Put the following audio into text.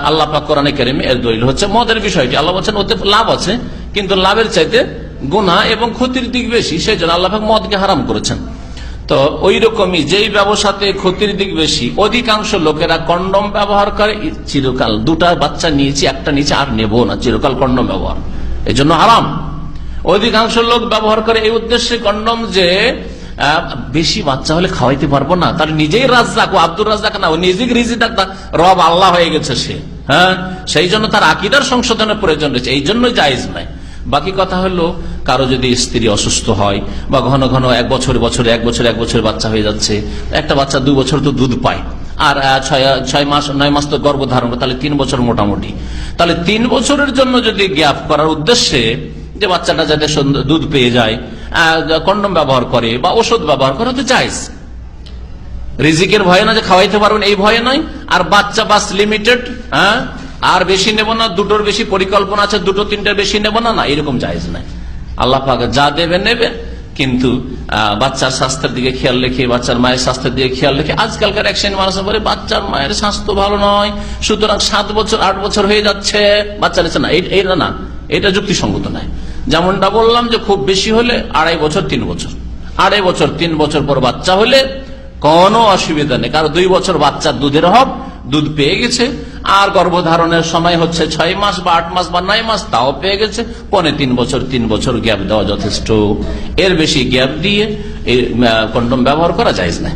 আল্লাহ পাক কোরআনে কারিমে এর দলিল হচ্ছে মদের বিষয়টি। আল্লাহ বলছেন ওতে লাভ আছে, কিন্তু লাভের চাইতে গুনাহ এবং ক্ষতির দিক বেশি, সেই জন্য আল্লাহ পাক মদকে হারাম করেছেন। তো ওই রকমই যেই ব্যবসাতে ক্ষতির দিক বেশি, অধিকাংশ লোকেরা কন্ডম ব্যবহার করে চিরকাল। দুটা বাচ্চা নিয়েছি, একটা নিচে আর নেব না, চিরকাল কন্ডম ব্যবহার, এই জন্য হারাম। অধিকাংশ লোক ব্যবহার করে এই উদ্দেশ্যে কন্ডম যে বেশি বাচ্চা হলে খাওয়াইতে পারবো না, তার নিজেই রাজ্জাক, ও আব্দুর রাজ্জাক না, ও নিজেই রিজিকদাতা, রব আল্লাহ হয়ে গেছে সে। হ্যাঁ, সেই জন্য তার আকীদার সংশোধনের প্রয়োজন রয়েছে, এই জন্য জায়েজ নাই। বাকি কথা হলো, কারো যদি স্ত্রী অসুস্থ হয় বা ঘন ঘন এক বছর বাচ্চা হয়ে যাচ্ছে, একটা বাচ্চা 2 বছর তো দুধ পায়, আর 6 মাস তো গর্ভধারণ, তাহলে 3 বছর মোটামুটি। তাহলে 3 বছরের জন্য যদি গ্যাপ করার উদ্দেশ্যে যে বাচ্চাটা যাতে দুধ পেয়ে যায় কন্ডম ব্যবহার করে বা ওষুধ ব্যবহার করে, তো জায়েজ। রিজিকের ভয়ে না যে খাওয়াইতে পারবেন এই ভয়ে নয়, আর বাচ্চা বাস লিমিটেড, হ্যাঁ, আর বেশি নেব না, দুটোর বেশি পরিকল্পনা আছে, 2-3টার বেশি নেব না, এরকম জায়েজ নাই। আল্লাহ পাক যা দেবেন নেবেন, কিন্তু বাচ্চার স্বাস্থ্যের দিকে খেয়াল রেখে, বাচ্চার মায়ের স্বাস্থ্যের দিকে খেয়াল রেখে। আজকালকার এক শ্রেণী মানুষ বলে বাচ্চার মায়ের স্বাস্থ্য ভালো নয়, সুতরাং 7 বছর 8 বছর হয়ে যাচ্ছে বাচ্চা নিচ্ছে না, এটা না, এটা যুক্তিসঙ্গত নয়। যেমনটা বললাম যে খুব বেশি হলে 2.5 বছর 3 বছর, 2.5 বছর 3 বছর পর বাচ্চা হলে কোনো অসুবিধা নেই। কারণ 2 বছর বাচ্চার দুধের হক, দুধ পেয়ে গেছে, আর গর্ভধারণের সময় হচ্ছে 6 মাস বা 8 মাস বা 9 মাস, তাও পেয়ে গেছে। 3 বছর গ্যাপ দেওয়া যথেষ্ট। এর বেশি গ্যাপ দিয়ে এই কন্ডম ব্যবহার করা জায়েজ না।